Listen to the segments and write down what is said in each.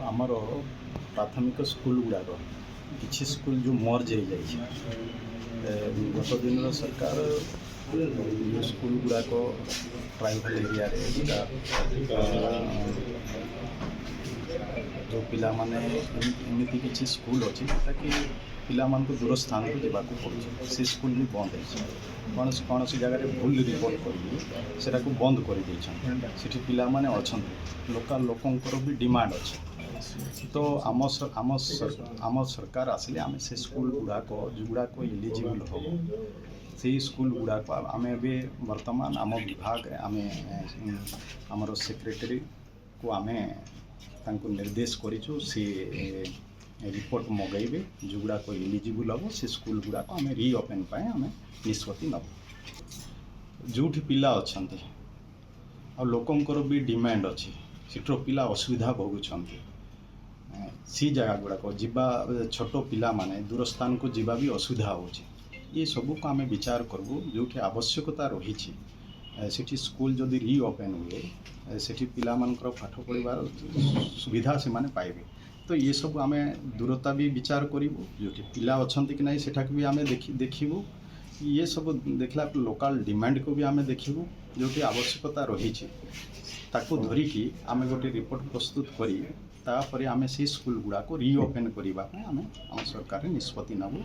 आमर प्राथमिक स्कूल गुड़ाक किसी स्कूल जो मर्ज हो जाए गत दिन सरकार जो स्कूल गुड़ाक ट्राइबल एरिया जो पिला माने एमती किसी स्कूल अच्छी ताकि पिला मान को दूर स्थान को जावाक पड़े से स्कूल भी बंद है कौन सी जगह भूल रिपोर्ट करा को बंद कर से पिला माने अच्छा लोकल लोकंर भी डिमांड अच्छे तो आम सरकार आसिले आम से स्कूल गुड़ाक जोगुड़ाक इलिजिबल हम से स्कूल गुड़ाक आम बर्तमान आम विभाग आम आमर सेक्रेटरी को आम निर्देश करूँ सी रिपोर्ट मगैबे जोगुड़ाक इलिजिबल हम से स्कूल गुड़ाक आम रिओपेन आम निष्पत्ति नब जो पिला अच्छा आ लोकंर भी डिमांड अच्छी सीटर पिला असुविधा भोगुंट सी जगह गुड़ाक जीवा छोट पिला माने दूर स्थान को जीवा भी असुविधा हो सबू को आम विचार करूँ जो आवश्यकता रही सेठी स्कूल जदि रिओपेन हुए सेठी पिला मानकर पाठ पढ़ार सुविधा से माने पाइबे तो ये सब आम दूरता भी विचार करूँ जो पिला अच्छा कि नहीं सेठा भी आम देखू ये सब देखला लोकल डिमांड को भी आम देखू जो आवश्यकता रही ताकू धरिकी आम गोटे रिपोर्ट प्रस्तुत करी तापर आम से स्कूल गुड़ाक रिओपेन करने आम सरकार निष्पत्ति नबू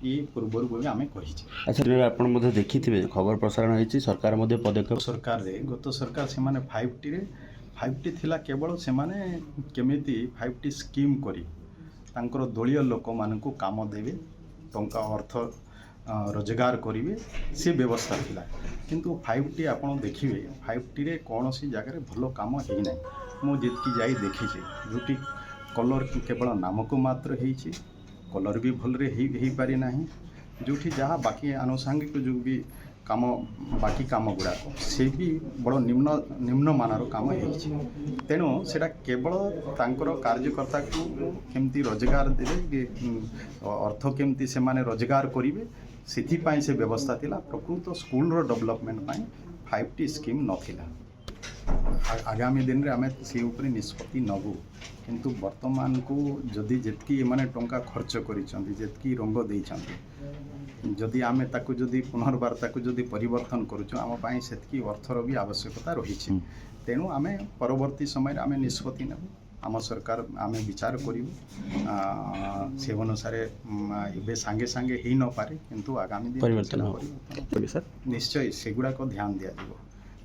ये पूर्वर भी आम कही। अच्छा आप देखी खबर प्रसारण होती सरकार पदक्षेप सरकार रे गत सरकार से माने 5T थिला केवल से माने केमिति 5T स्कीम करी तांकर दलीय लोक मानकु काम देवे टंका अर्थ रोजगार करेंगे से व्यवस्था थिला किंतु 5T आपन देखिए 5T रे कौन सी जगह भल काम है ना मुझे जाई देखी जोटी कलर केवल नामक मात्र होती कलर भी भलरे हो पारि ना जो जहाँ बाकी आनुषंगिक जो भी काम बाकी काम गुड़ाक से भी बड़ निम्न मानर काम तेणु सेटा केवल तांकर कार्यकर्ता को केमती रोजगार देवे अर्थ केमती से माने रोजगार करेंगे से से व्यवस्था थिला प्रकृत स्कूल डेवलपमेंट 5T स्कीम नथिला आगामी दिन रे आमे से ऊपर निष्पत्ति नबू किंतु वर्तमान को जदि जेतकी माने टंका खर्च करिसंती जेतकी रंग देइसंती जदि आमे ताकू जदि पुनर्बार ताकू जदि परिवर्तन करूछु आम पाई सेतकी अर्थर भी आवश्यकता रही तेणु आमे परवर्ती समय आमे निष्पत्ति नेबू आम सरकार आम विचार करूँ से अनुसार ए सांगे सांगे ही न पारे किंतु आगामी दिन परिवर्तन निश्चय से गुड़ाक ध्यान दिया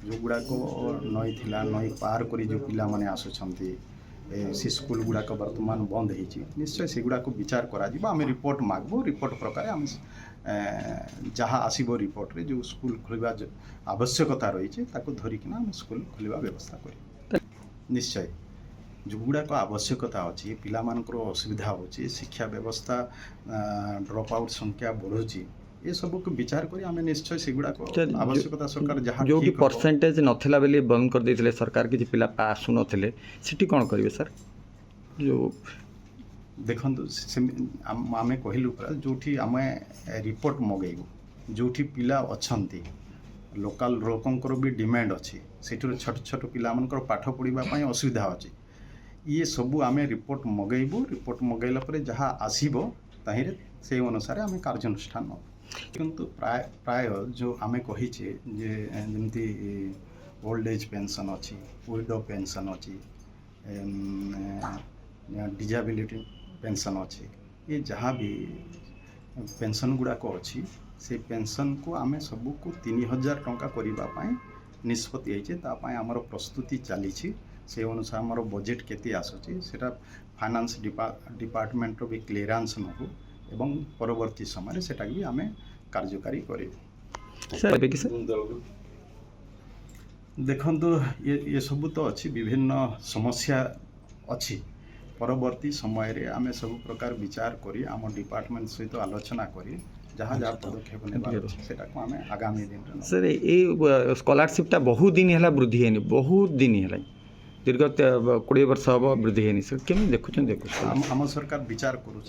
जो गुड़ाक नई थिला नई पार करी जो पिला माने आसुछंती से स्कूल गुड़ाक वर्तमान बंद होती निश्चय से गुड़ाक विचार करा आम रिपोर्ट मागबू रिपोर्ट प्रकार आम जहाँ आसब रिपोर्ट रे जो स्कूल खोलवा आवश्यकता रही धरिकिना आम स्कूल खोलवा व्यवस्था कर निश्चय जो गुड़ाक आवश्यकता अच्छी पिला मानकर असुविधा होची शिक्षा व्यवस्था ड्रॉप आउट संख्या बढ़ुची ये सब को विचार करी आम निश्चय से गुड़ाक आवश्यकता सरकार जहाँ जो परसेंटेज नथिला बेली बंद कर देथिले सरकार किछि पिला आसु नथिले सिटी कोन करिवे सर जो देखंतु आमे कहलु परा जोठी आमे रिपोर्ट मगैबू जोठी पिला अछंती लोकल लोकंकर भी डिमांड अच्छी सेठुर छोट छोट पिला मानकर पाठ पढ़िबा पई असुविधा अछि ये सबू आम रिपोर्ट मगैबू रिपोर्ट मगैला परे जहाँ आसीबो ताहिरे से अनुसार आम कार्यानुष्ठान नबू किंतु प्राय जो आम कही जमती ओल्ड एज पेंशन अच्छी विडो पेंशन अच्छी डिजेबिलिटी पेंशन अच्छी ये जहाँ भी पेंशन गुड़ाक अच्छी से पेंशन को आम सबू को 3000 टंका करने निष्पत्ति होती आमर प्रस्तुति चली से अनुसार आमर बजेट केते आसुची सेटा फाइनेंस डिपार्टमेंट भी क्लीयरेंस नबू एवं परवर्ती समय सेटा भी आम कार्यकारी देखंतु ये सब तो अच्छी विभिन्न समस्या अच्छी परवर्ती समय रे आम सब प्रकार विचार करी आम डिपार्टमेंट सहित आलोचना करी जहाँ जहाँ पदक्षेप नेबा आम आगामी दिन सर ये स्कॉलरशिप बहुत दिन है वृद्धि है बहुत दिन है दीर्घ 20 वर्ष हम वृद्धि है सर केमी देखुं आम सरकार विचार करुँ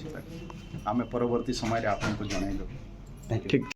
आम परवर्ती समय आपको जनइल ठीक।